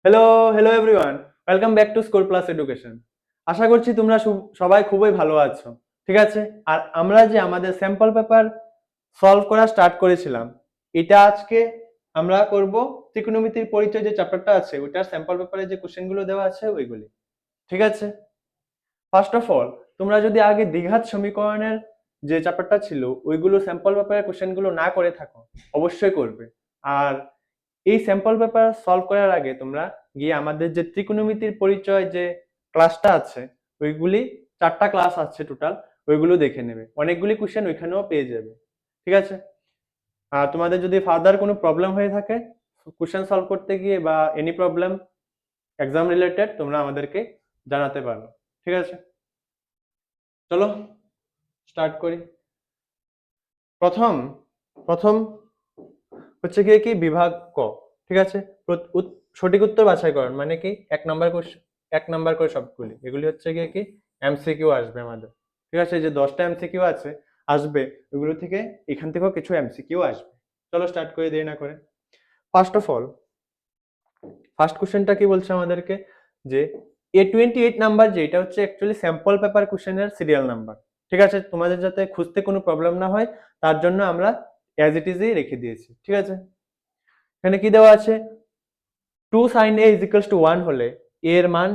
Hello hello everyone, welcome back to score plus education. আশা করছি তোমরা সবাই খুবই ভালো আছো। ঠিক আছে, আর আমরা যে আমাদের স্যাম্পল পেপার সলভ করা স্টার্ট করেছিলাম, এটা আজকে আমরা করব ত্রিকোণমিতির পরিচয় যে চ্যাপ্টারটা আছে ওটার স্যাম্পল পেপারে যে কোশ্চেনগুলো দেওয়া আছে ওইগুলি। ঠিক আছে, ফার্স্ট অফ অল তোমরা যদি আগে দ্বিঘাত সমীকরণের যে চ্যাপ্টারটা ছিল ওইগুলো স্যাম্পল পেপারের কোশ্চেনগুলো না করে থাকো, অবশ্যই করবে। আর এই স্যাম্পল পেপার সলভ করার আগে তোমরা গিয়ে আমাদের যে ত্রিকোণমিতির পরিচয় যে ক্লাসটা আছে ওইগুলি 4টা ক্লাস আছে টোটাল, ওইগুলো দেখে নেবে। অনেকগুলি কোশ্চেন ওইখানেও পেয়ে যাবে। ঠিক আছে, আর তোমাদের যদি ফার্দার কোনো প্রবলেম হয়ে থাকে কোশ্চেন সলভ করতে গিয়ে বা এনি প্রবলেম এক্সাম রিলেটেড, তোমরা আমাদেরকে জানাতে পারো। ঠিক আছে, চলো স্টার্ট করি। প্রথম প্রথম হচ্ছে গিয়ে কি বিভাগ ক। ঠিক আছে, সঠিক উত্তর বাছাই করুন, মানে কি 1 নম্বর কোশ্চেন, 1 নম্বর করে সবগুলি, এগুলি হচ্ছে গিয়ে কি এমসিকিউ আসবে আমাদের। ঠিক আছে, যে 10টা এমসিকিউ আসবে ওইগুলো থেকে এখান থেকেও কিছু এমসিকিউ আসবে। চলো স্টার্ট করে দেরি না করে। ফার্স্ট অফ অল ফার্স্ট কোশ্চেনটা কি বলছে আমাদেরকে, যে A28 নাম্বার, যে এটা হচ্ছে অ্যাকচুয়ালি স্যাম্পল পেপার কোশ্চেনের সিরিয়াল নাম্বার। ঠিক আছে, তোমাদের যাতে খুঁজতে কোনো প্রবলেম না হয় তার জন্য আমরা অ্যাজ ইট ইজই রেখে দিয়েছি। ঠিক আছে, এখানে কি দেওয়া আছে, 2 sin a is equals to 1 হলে a এর মান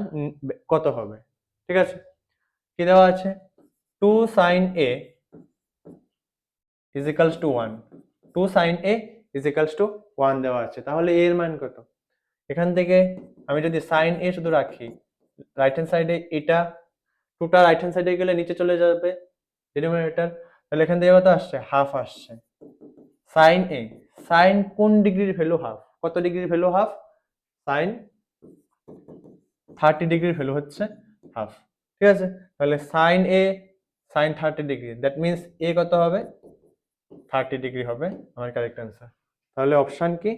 কত হবে। ঠিক আছে, কি দেওয়া আছে, 2 sin a is equals to 1, 2 sin a is equals to 1 দেওয়া আছে, তাহলে a এর মান কত। এখান থেকে আমি যদি sin a শুধু রাখি, রাইট হ্যান্ড সাইডে এটা 2টা রাইট হ্যান্ড সাইডে গেলে নিচে চলে যাবে ডিনোমিনেটর, তাহলে এখান থেকে কত আসছে, হাফ আসছে। sin a, sin কোন ডিগ্রির ভ্যালু হাফ, কত ডিগ্রির ভ্যালু হাফ, sin 30 ডিগ্রির ভ্যালু হচ্ছে হাফ। ঠিক আছে, তাহলে sin a sin 30 degree, that means a কত হবে, 30 ডিগ্রি হবে আমার কারেক্ট অ্যান্সার। তাহলে অপশন কি,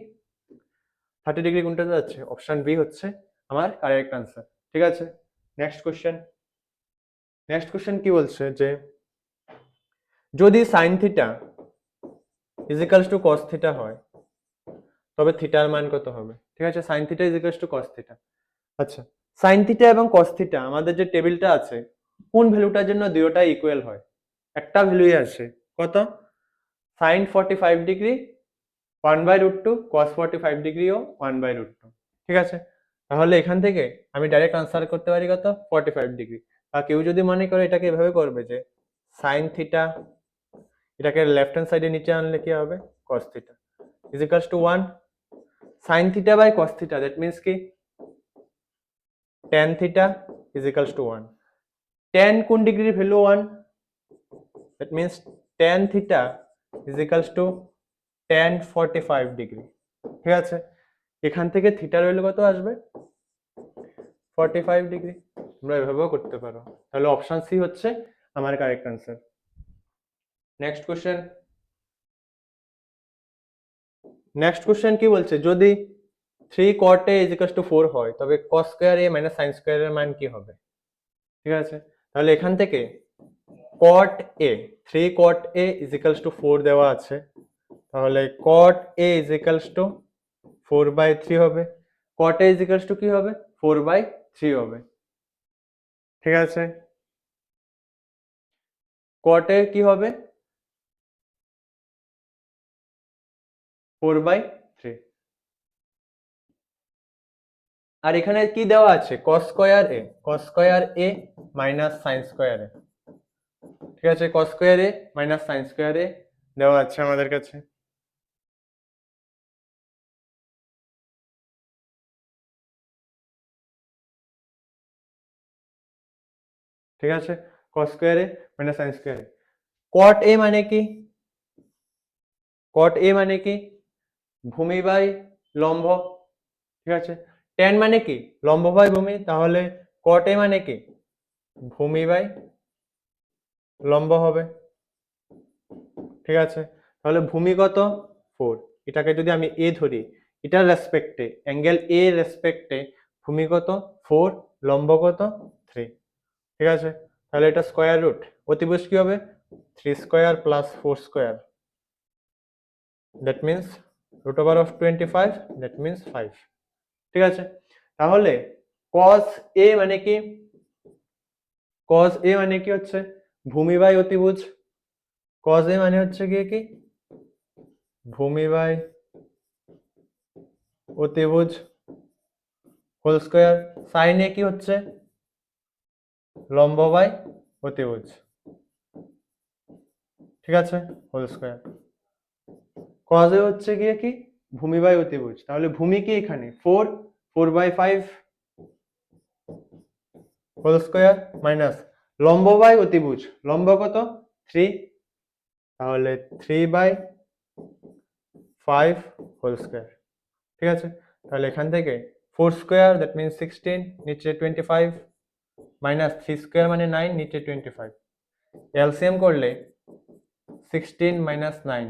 30 ডিগ্রি কোনটাতে যাচ্ছে, অপশন বি হচ্ছে আমার কারেক্ট অ্যান্সার। ঠিক আছে, নেক্সট কোশ্চেন। নেক্সট কোশ্চেন কি বলছে, যে যদি sin theta is equals two cos theta হয় তবে থিটার মান কত হবে। ঠিক আছে, sin theta is equals two cos theta. আচ্ছা, sin থিটা এবং cos থিটা আমাদের যে টেবিলটা আছে কোন ভ্যালুটার জন্য দুটোটাই ইকুয়াল হয়, একটা ভ্যালুই আসে, কত, sin 45 ডিগ্রি 1/√2, cos 45 ডিগ্রিও 1/√2। ঠিক আছে, তাহলে এখান থেকে আমি ডাইরেক্ট আনসার করতে পারি কত, 45 ডিগ্রি। আর কেউ যদি মনে করে এটাকে এভাবে করবে, যে sin থিটা এটাকে লেফট হ্যান্ড সাইডে নিচে আনলে কি হবে, cos theta is equals to 1 sin theta by cos theta, that means কি tan theta is equals to 1, tan কোন ডিগ্রির value 1, that means tan theta is equals to tan 45 degree. ঠিক আছে, এখান থেকে থিটার ভ্যালু কত আসবে, 45 ডিগ্রি। তোমরা এভাবেও করতে পারো, তাহলে অপশন সি হচ্ছে আমার correct answer. Next question. Next question কি বলছে, যদি 3 cot a is equals to 4 হয় তবে cos square a minus sin square এর মান কি হবে। ঠিক আছে, তাহলে এখান থেকে cot a, 3 cot a is equals to 4 দেওয়া আছে, তাহলে cot a is equals to 4/3 হবে, cot a is equals to কি হবে, 4/3 হবে। ঠিক আছে, cot a কি হবে, 4/3। আর এখানে কি দেওয়া আছে, cos square a minus sin square a। ঠিক আছে, cos square a minus sin square a দেওয়া আছে আমাদের কাছে। ঠিক আছে, cos square a minus sin square a। cot a মানে কি, cot a মানে কি, ভূমি বাই লম্ব। ঠিক আছে, tan মানে কি, লম্ব বাই ভূমি, তাহলে cot a মানে কি, ভূমি বাই লম্ব হবে। ঠিক আছে, তাহলে ভূমি কত, 4, এটাকে যদি আমি a ধরি, এটার রেসপেক্টে অ্যাঙ্গেল a রেসপেক্টে ভূমি কত 4, লম্ব কত 3। ঠিক আছে, তাহলে এটা স্কয়ার রুট, অতিভুজ কি হবে, 3 square plus 4 square, that means √25, that means 5। ঠিক আছে, তাহলে cos a মানে কি, cos a মানে কি হচ্ছে ভূমি বাই অতিভুজ, cos a মানে হচ্ছে গিয়ে কি ভূমি বাই অতিভুজ হোল স্কয়ার, sin a কি হচ্ছে লম্ব বাই অতিভুজ, ঠিক আছে, হোল স্কয়ার। cos a হচ্ছে গিয়ে কি ভূমি বাই অতিভুজ, তাহলে ভূমি কি এখানে 4, 4/5 হোল স্কয়ার মাইনাস লম্ব বাই অতিভুজ, লম্ব কত 3, তাহলে 3/5 হোল স্কয়ার, ঠিক আছে। তাহলে এখান থেকে 4 স্কয়ার দ্যাট মিন্স 16, নিচে 25 মাইনাস 3 স্কয়ার মানে 9, নিচে 25, এলসিএম করলে 16 মাইনাস 9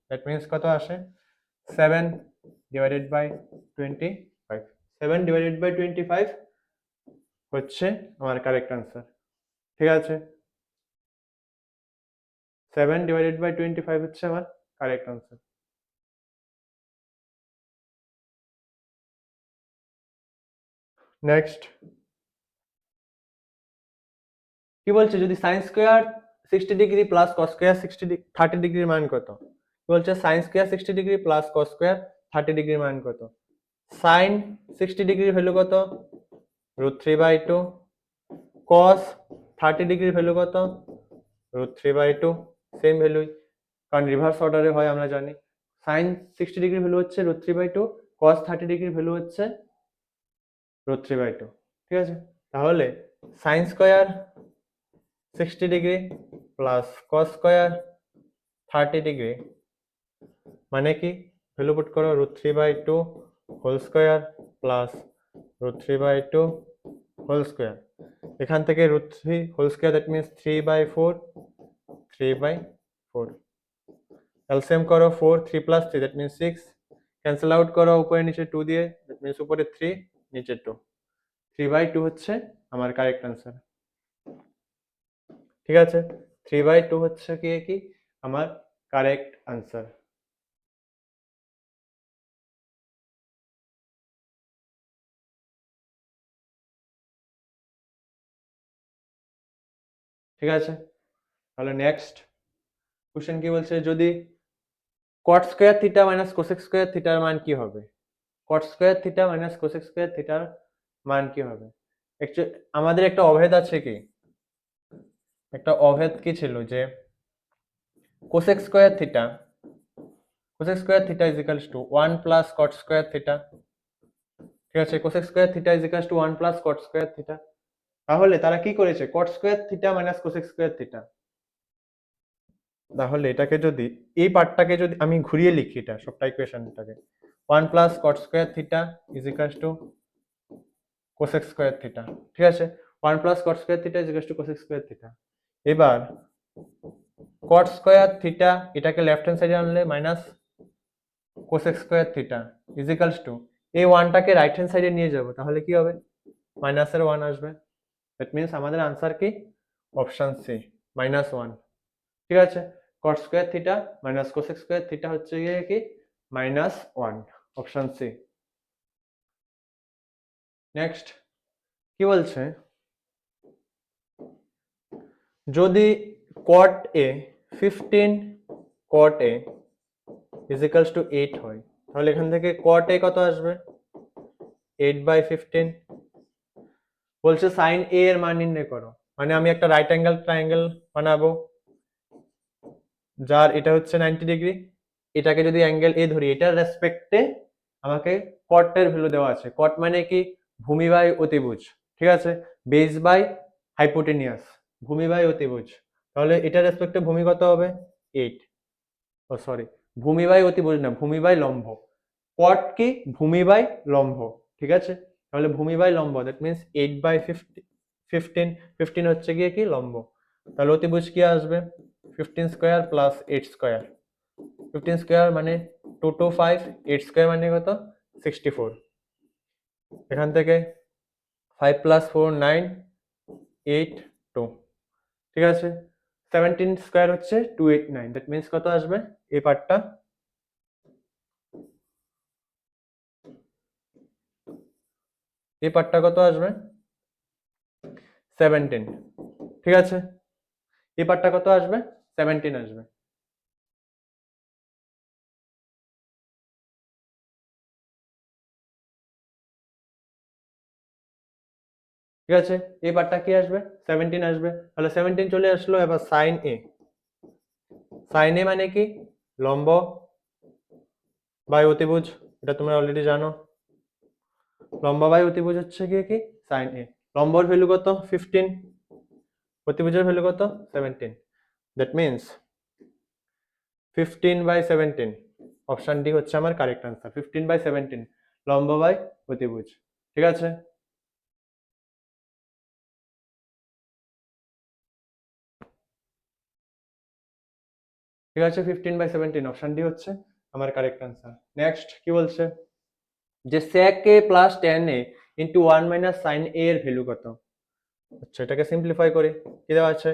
দ্যাট মিন্স কত আসে 7 ডিভাইডেড বাই 25, 7 ডিভাইডেড বাই 25 হচ্ছে আমার কারেক্ট আনসার, ঠিক আছে, 7 ডিভাইডেড বাই 25 হচ্ছে আমার কারেক্ট আনসার। নেক্সট কি বলছে, যদি sign square 60 degree plus cos square 30 ডিগ্রির মান কত, কি বলছে sign square 60 degree plus cos square 30 ডিগ্রির মান কত, সাইন 60 ডিগ্রির ভ্যালু কত √3/2, কস 30 ডিগ্রির ভ্যালু কত √3/2, সেম ভ্যালুই, কারণ রিভার্স অর্ডারে হয় আমরা জানি। সাইন 60 ডিগ্রির ভ্যালু হচ্ছে √3/2, কস 30 ডিগ্রির ভ্যালু হচ্ছে √3/2, ঠিক আছে। তাহলে sine square 60 degree plus cos square 30 degree মানে কি, ভ্যালু পুট করো √3/2 whole square plus √3/2 whole square, এখান থেকে √3 whole square that means 3/4, 3/4 LCM করো 4, 3 plus 3 that means 6, cancel out করো উপরে নিচে 2 দিয়ে দ্যাট মিন্স উপরে 3 নিচে 2, 3/2 হচ্ছে আমার কারেক্ট আনসার, ঠিক আছে, 3/2 হচ্ছে কি আমার কারেক্ট আনসার। ঠিক আছে, তাহলে নেক্সট কোশ্চেন কি বলছে, যদি cot square theta minus cosec square থিটার মান কি হবে, cot square theta minus cosec square থিটার মান কি হবে, আমাদের একটা অভেদ আছে কি, একটা অভেদ কি ছিল যে cosec square theta is equals two 1 plus cot square theta, ঠিক আছে, cosec square theta is equals two 1 plus cot square theta, তাহলে তারা কি করেছে cot square theta minus cosec square theta, তাহলে এটাকে যদি এই পার্টটাকে যদি আমি ঘুরিয়ে লিখি, এটা সবটা ইকুয়েশনটাকে 1 plus cot square theta is equals two cosec square theta, ঠিক আছে, 1 plus cot square theta is equals two cosec square theta. এবার কট স্কোয়ার থিটা এটাকে লেফট হ্যান্ড সাইডে আনলে minus cosec square theta is equals two এই ওয়ানটাকে right hand সাইডে নিয়ে যাব, তাহলে কি হবে মাইনাসের 1 আসবে, দ্যাট মিন্স আমাদের আনসার কি অপশন সি -1, ঠিক আছে, cot square theta minus cosec square theta হচ্ছে গিয়ে কি -1, অপশন সি। নেক্সট কি বলছে, যদি cot a 15 cot a is equals to 8 হয়, তাহলে এখান থেকে cot a কত আসবে 8/15, বলছে sin a এর মান নির্ণয় করো, মানে আমি একটা রাইট অ্যাঙ্গেল ট্রায়াঙ্গেল বানাবো যার এটা হচ্ছে 90 ডিগ্রি, এটাকে যদি অ্যাঙ্গেল এ ধরি, এটার রেসপেক্টে আমাকে cot এর ভ্যালু দেওয়া আছে, cot মানে কি ভূমি বাই অতিভুজ, ঠিক আছে, বেস বাই হাইপোটেনিয়াস, ভূমি বাই অতিভুজ, তাহলে এটার রেসপেক্টে ভূমি কত হবে 8, ও সরি ভূমি বাই অতিভুজ না, ভূমি বাই লম্ব, cot কি ভূমি বাই লম্ব, ঠিক আছে, তাহলে ভূমি বাই লম্ব দ্যাট মিন্স 8/15, 15 হচ্ছে গিয়ে কি লম্ব, তাহলে অতিভুজ কি আসবে 15 স্কয়ার প্লাস 8 স্কয়ার, 15 স্কয়ার মানে 225, 8 স্কয়ার মানে কত 64, এখান থেকে 5 প্লাস 4 9, 8 2, ঠিক আছে, 17 স্কয়ার হচ্ছে 289, দ্যাট মিন্স কত আসবে এই পার্টটা এই পার্টটা কত আসবে 17, ঠিক আছে, এই পার্টটা কত আসবে 17 আসবে। ঠিক আছে, এই পার্টটা কি আসবে 17 আসবে, তাহলে 17 চলে আসলো। এবার সাইন এ, সাইন এ মানে কি লম্ব বাই অতিভুজ, এটা তোমরা অলরেডি জানো। লম্ব বাই অতিভুজ হচ্ছে গিয়ে কি সাইন এ, লম্বর ভ্যালু কত 15, অতিভুজের ভ্যালু কত 17, দ্যাট মিনস 15/17, অপশন ডি হচ্ছে আমার কারেক্ট আনসার, 15/17 লম্ব বাই অতিভুজ। ঠিক আছে, ঠিক আছে, 15/17 অপশন ডি হচ্ছে আমার কারেক্ট আনসার। নেক্সট কি বলছে যে sec a plus tan a into 1 minus sine a এর ভ্যালু কত। আচ্ছা, এটাকে সিম্পলিফাই করি, কি দেওয়া আছে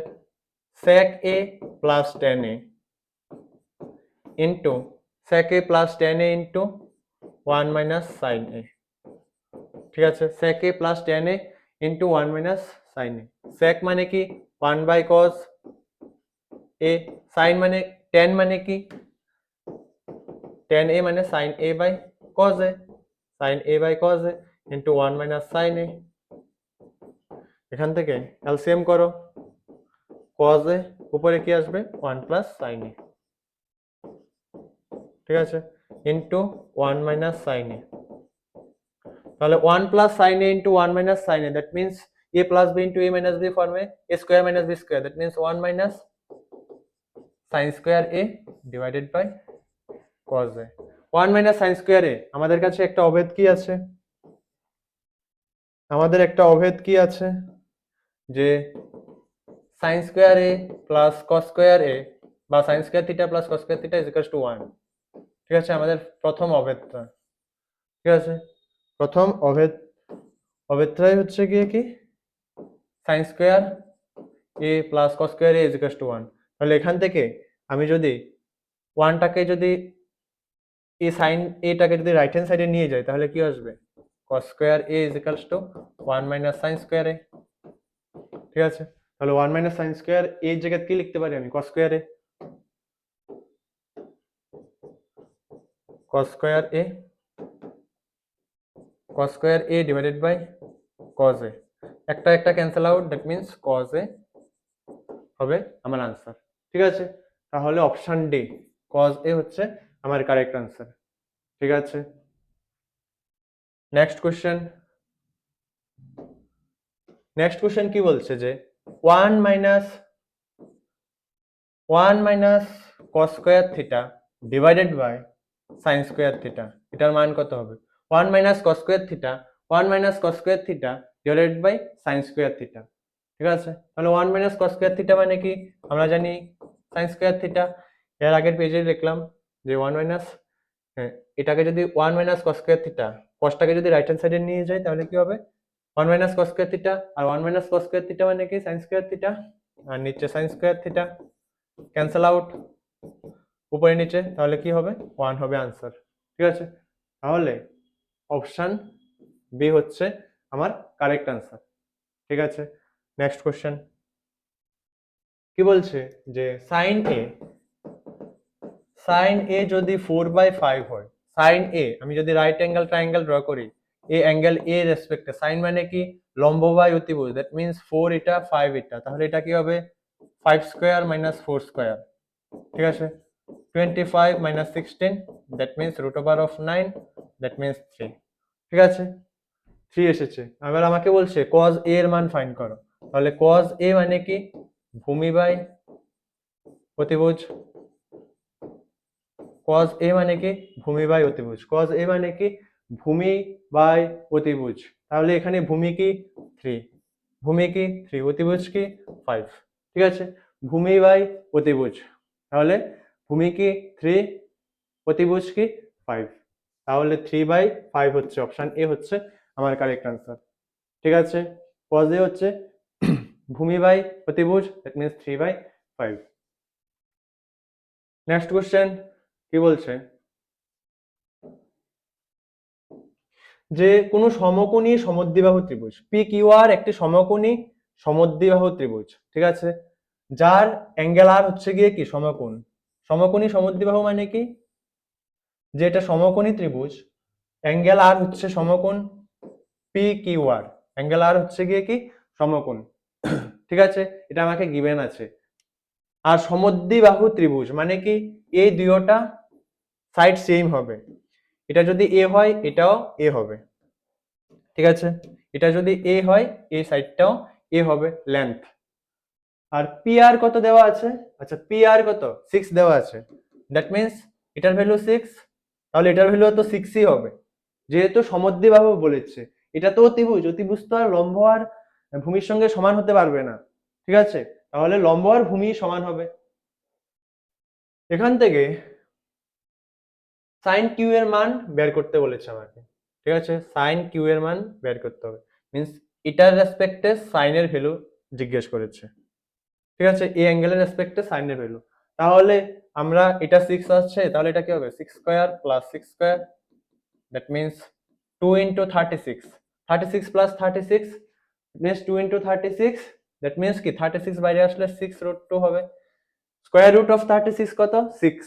sec a plus tan a into sec a plus tan a into 1 minus sine a। ঠিক আছে, sec a plus tan a into 1 minus sine a। sec মানে কি 1 বাই cos a, সাইন মানে tan মানে কি tan a মানে sin a by cos a, sin a by cos a into 1 minus sin a। এখান থেকে LCM করো, cos a উপরে কি আসবে 1 প্লাস sin a, ঠিক আছে, ইন্টু 1 মাইনাস sin a। তাহলে 1 plus sin a into 1 minus sin a, that means a plus b into a minus b ফর্মে a square minus b square, that means 1 minus sin square a divided by cos a। 1 minus sin square a, আমাদের কাছে একটা অভেদ কি আছে, আমাদের একটা অভেদ কি আছে যে sin square a plus cos square a বা sin square theta plus cos square theta is equals to 1। ঠিক আছে, আমাদের প্রথম অভেদটা, ঠিক আছে, প্রথম অভেদটাই হচ্ছে গিয়ে কি sin square a plus cos square a is equals to 1। তাহলে এখান থেকে আমি যদি 1টাকে যদি এই sin a টাকে যদি রাইট হ্যান্ড সাইডে নিয়ে যাই তাহলে কি আসবে cos square a is equals to 1 minus sin square a। ঠিক আছে, তাহলে 1 মাইনাস sin স্কয়ার a এর জায়গায় কি লিখতে পারি আমি cos square a, cos square a, cos square a divided by cos a, একটা একটা cancel out, that means cos a হবে আমার আনসার। ঠিক আছে, তাহলে অপশন ডি cos a হচ্ছে আমার কারেক্ট আনসার। ঠিক আছে, নেক্সট কোশ্চেন, নেক্সট কোশ্চেন কি বলছে যে 1 minus cos square theta divided by sin square theta, এটার মান কত হবে 1 minus cos square theta, 1 minus cos square theta divided by sin square theta. ঠিক আছে, তাহলে 1 মাইনাস cos স্কয়ার থিটা মানে কি আমরা জানি sin স্কয়ার থিটা, এর আগের পেজে লিখলাম যে 1 মাইনাস, এটাকে যদি 1 মাইনাস cos স্কয়ার থিটা, cosটাকে যদি রাইট হ্যান্ড সাইডে নিয়ে যাই তাহলে কি হবে 1 মাইনাস cos স্কয়ার থিটা, আর 1 মাইনাস cos স্কয়ার থিটা মানে কি sin স্কয়ার থিটা, আর নিচে sin square theta cancel out উপরে নিচে, তাহলে কি হবে 1 হবে আনসার। ঠিক আছে, তাহলে অপশন বি হচ্ছে আমার কারেক্ট আনসার। ঠিক আছে, নেক্সট কোশ্চেন কি বলছে যে সাইন এ যদি 4/5 হয়, সাইন এ আমি যদি রাইট অ্যাঙ্গেল ট্রায়াঙ্গেল ড্র করি, এ অ্যাঙ্গেল এ রেসপেক্টে, সাইন মানে কি লম্ব বাই অতিভুজ, দ্যাট মিন্স 4 এটা 5 এটা, তাহলে এটা কি হবে 5 স্কয়ার মাইনাস 4 স্কয়ার। ঠিক আছে, 25 minus 16, that means root over of 9, that means 3। ঠিক আছে, 3 এসেছে। এবার আমাকে বলছে cos a এর মান ফাইন্ড করো, তাহলে cos a মানে কি ভূমি বাই অতিভুজ, cos a মানে কি ভূমি বাই অতিভুজ, cos a মানে কি ভূমি বাই অতিভুজ, তাহলে এখানে ভূমি কি 3, ভূমি কি 3, অতিভুজ কি 5। ঠিক আছে, ভূমি বাই অতিভুজ, তাহলে ভূমি কি 3, অতিভুজ কি 5, তাহলে 3/5 হচ্ছে অপশন এ হচ্ছে আমার কারেক্ট আনসার। ঠিক আছে, cos a হচ্ছে ভূমি বাই অতিভুজ, দ্যাট মিন্স 3/5। নেক্সট কোশ্চেন কি বলছে যে কোনো সমকোণী সমদ্বিবাহু ত্রিভুজ, পি কিউ আর একটি সমকোণী সমদ্বিবাহু ত্রিভুজ, ঠিক আছে, যার অ্যাঙ্গেল আর হচ্ছে গিয়ে কি সমকোণ। সমকোণী সমদ্বিবাহু মানে কি, যে এটা সমকোণী ত্রিভুজ, অ্যাঙ্গেল আর হচ্ছে সমকোণ পি কিউ আর, অ্যাঙ্গেল আর হচ্ছে গিয়ে কি সমকোণ, ঠিক আছে, এটা আমাকে গিভেন আছে। আর সমদ্বিবাহু ত্রিভুজ মানে কি, এই দুইটা সাইড সেম হবে, এটা যদি এ হয় এটাও এ হবে, ঠিক আছে, এটা যদি এ হয় এই সাইডটাও এ হবে লেন্থ। আর পি আর কত দেওয়া আছে, আচ্ছা পি আর কত 6 দেওয়া আছে, দ্যাট মিন্স এটার ভ্যালু 6, তাহলে এটার ভ্যালু তো 6ই হবে, যেহেতু সমদ্বিবাহু বলেছে। এটা তো অতিভুজ, অতিভুজ তো আর লম্ব আর ভূমির সঙ্গে সমান হতে পারবে না, ঠিক আছে, তাহলে লম্ব আর ভূমি সমান হবে। এখান থেকে সাইন কিউ এর মান বের করতে বলেছে আমাকে, ঠিক আছে, সাইন কিউ এর মান বের করতে হবে, মিন্স এটার রেসপেক্টে সাইনের ভ্যালু জিজ্ঞেস করেছে, ঠিক আছে, এই অ্যাঙ্গেলের রেসপেক্টে সাইনের ভ্যালু। তাহলে আমরা এটা 6 আসছে, তাহলে এটা কি হবে 6 square plus 6 square, that means 2 into 36, 36 plus 36 means 2 into 36, that means কি 36 বাইরে আসলে 6 রুট 2 হবে, স্কয়ার রুট অফ 36 কত 6,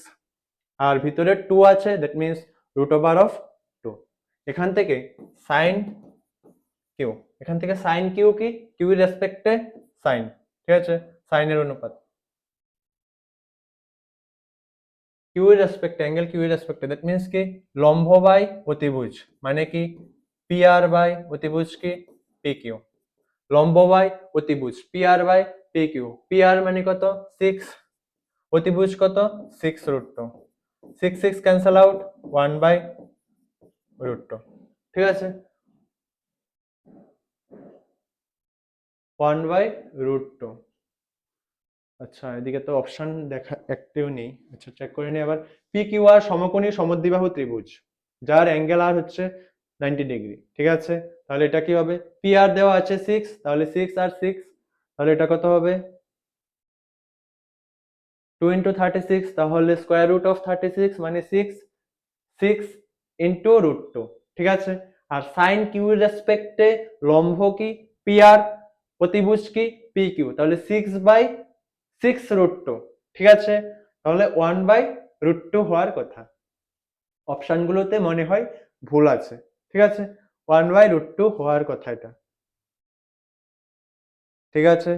আর ভিতরে 2 আছে, that means root over of 2। এখান থেকে সাইন কিউ, এখান থেকে সাইন কিউ কি, কিউ এর রেসপেক্টে সাইন, ঠিক আছে, সাইনের অনুপাত, কিউ এর রেসপেক্টে অ্যাঙ্গেল কিউ এর রেসপেক্টে, দ্যাট মিন্স কি লম্ব বাই অতিভুজ মানে কি পি আর বাই অতিভুজ কি পি কিউ, লম্ব বাই অতিভুজ P R by P Q, P R মানে কত 6, অতিভুজ কত 6 root 2, 6 6 cancel out 1 by root 2, ঠিক আছে, 1 বাই রুট 2। আচ্ছা এদিকে তো অপশন দেখা একটিও নেই, আচ্ছা চেক করে নিই আবার। পি কিউ আর সমকোণী সমদ্বিবাহু ত্রিভুজ যার অ্যাঙ্গেল আর হচ্ছে 90 ডিগ্রি, ঠিক আছে, তাহলে এটা কি হবে, পি আর দেওয়া আছে 6, তাহলে 6 আর 6, তাহলে এটা কত হবে 2 ইন্টু 36, তাহলে স্কোয়ার রুট অফ 36 মানে 6, 6 ইন্টু রুট 2, ঠিক আছে, আর সাইন কিউ এর রেসপেক্টে লম্ব কি পি আর, অতিভুজ কি পি কিউ, তাহলে 6 বাই 6 রুট 2, ঠিক আছে, তাহলে 1 বাই রুট 2 হওয়ার কথা। অপশনগুলোতে মনে হয় ভুল আছে, ঠিক আছে, 1 বাই রুট 2 হওয়ার কথা এটা, ঠিক আছে।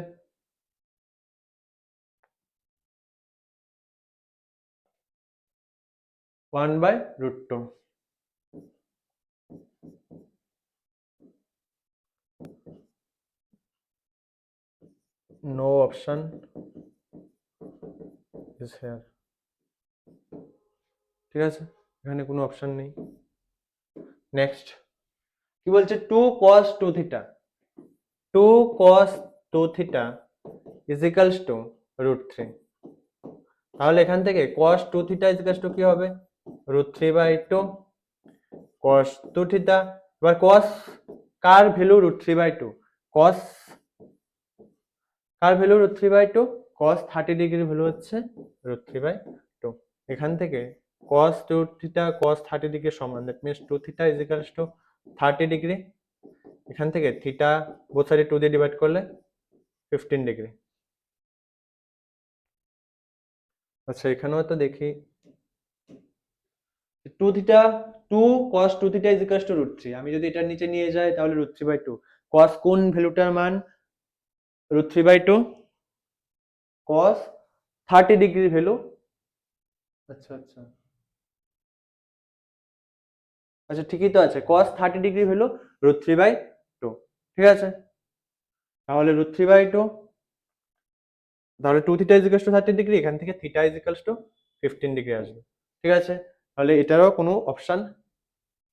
One by root 2, no option is here, ঠিক আছে, এখানে কোনো অপশন নেই। নেক্সট কি বলছে, 2 cos 2 theta, 2 cos 2 theta is equals to root 3, তাহলে এখান থেকে cos 2 theta is equals to কি হবে রুট 3 বাই 2 cos 2 থিটা, এবার cos কার ভ্যালু রুট 3 বাই 2, cos কার ভ্যালু রুট 3 বাই 2, cos 30 ডিগ্রির ভ্যালু হচ্ছে রুট 3 বাই 2, এখান থেকে cos 2 থিটা cos 30 ডিগ্রি সমান, that means 2 theta is equals two 30 degree, এখান থেকে থিটা বোথ সাইডে 2 দিয়ে ডিভাইড করলে 15 ডিগ্রি। আচ্ছা এখানেও তো দেখি 2 theta 2 cos 2 theta is equals to root 3, আমি যদি এটার নিচে নিয়ে যাই তাহলে রুট 3 বাই 2, cos কোন ভ্যালুটার মান root 3 by 2, cos 30 degree value, আচ্ছা আচ্ছা আচ্ছা ঠিকই তো আছে, cos 30 degree value root 3 by 2, ঠিক আছে, তাহলে রুট 3 বাই 2, তাহলে 2 theta is equals two 30 degree, এখান থেকে theta is equals two 15 degree আসবে, ঠিক আছে, তাহলে এটারও কোনো অপশন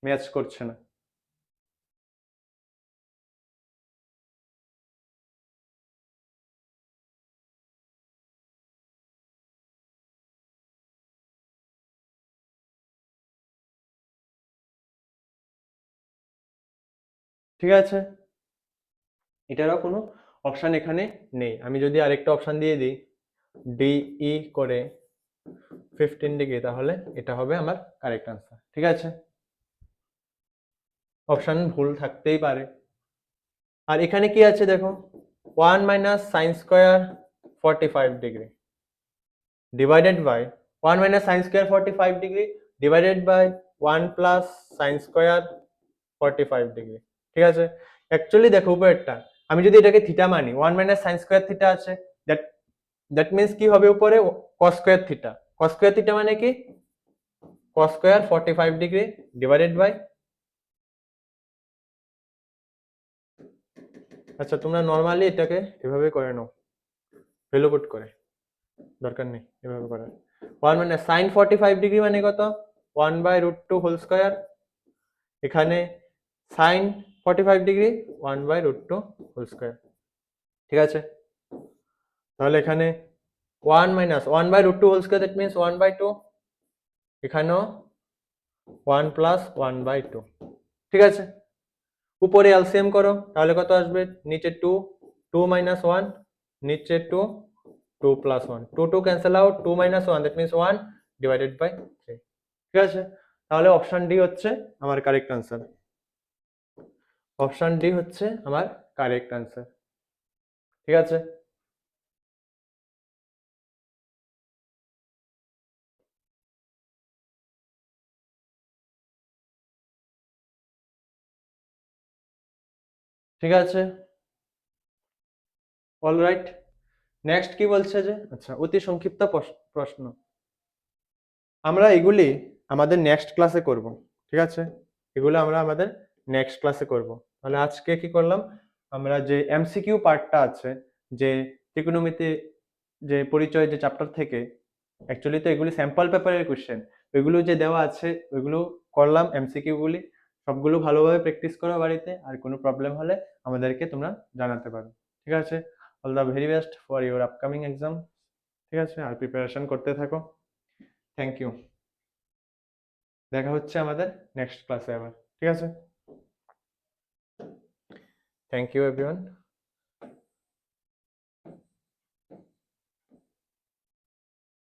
ম্যাচ করছে না। ঠিক আছে, এটারও কোনো অপশন এখানে নেই। আমি যদি আরেকটা অপশন দিয়ে দিই ডিই করে 15 ডিগ্রি, তাহলে এটা হবে আমার কারেক্ট আনসার, ঠিক আছে। অপশন ভুল থাকতেই পারে। আর এখানে কি আছে দেখো, 1 minus sine square 45 degree divided by 1 minus sine square 45 degree divided by 1 plus sine square 45 degree. ঠিক আছে, অ্যাকচুয়ালি দেখো উপরেরটা আমি যদি এটাকে থিটা মানি, 1 মাইনাস সাইন স্কোয়ার থিটা আছে, দ্যাট দ্যাট মিন্স কি হবে উপরে cos square theta. Cos square theta মানে কি, cos square 45 degree divided by, আচ্ছা তোমরা নর্মালি এটাকে এভাবে করে নাও, ভ্যালু পুট করে, দরকার নেই এভাবে করার। 1 মানে সাইন 45 ডিগ্রি মানে কত, 1 by root two whole square, এখানে sine 45 degree 1 by root two whole square. ঠিক আছে, তাহলে এখানে 1 minus 1 by root two whole square, that means 1 by 2, এখানেও 1 প্লাস 1 বাই 2। ঠিক আছে, উপরে এলসিএম করো তাহলে কত আসবে, নিচে 2, 2 মাইনাস 1, নিচে 2, 2 plus 1, 2 2 cancel out, 2 minus 1 that means 1 divided by 3। ঠিক আছে, তাহলে অপশন ডি হচ্ছে আমার কারেক্ট আনসার। অপশন ডি হচ্ছে আমার কারেক্ট আনসার। ঠিক আছে, ঠিক আছে, অলরাইট। নেক্সট কি বলছে যে, আচ্ছা অতি সংক্ষিপ্ত প্রশ্ন, আমরা এগুলি আমাদের নেক্সট ক্লাসে করব। ঠিক আছে, এগুলো আমরা আমাদের নেক্সট ক্লাসে করব। তাহলে আজকে কি করলাম, আমরা যে এমসিকিউ পার্টটা আছে, যে ত্রিকোণমিতি যে পরিচয় যে চ্যাপ্টার থেকে, অ্যাকচুয়ালি তো এগুলি স্যাম্পল পেপারের কোশ্চেন, ওইগুলো যে দেওয়া আছে ওইগুলো করলাম, এমসিকিউ গুলি সবগুলো ভালোভাবে প্র্যাকটিস করো বাড়িতে, আর কোনো প্রবলেম হলে আমাদেরকে তোমরা জানাতে পারো। ঠিক আছে, all the very best for your upcoming exam. ঠিক আছে, আর প্রিপারেশন করতে থাকো। থ্যাংক ইউ, দেখা হচ্ছে আমাদের নেক্সট ক্লাসে আবার। ঠিক আছে, থ্যাংক ইউ এভরিওয়ান,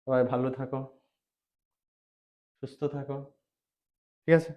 সবাই ভালো থাকো, সুস্থ থাকো। ঠিক আছে।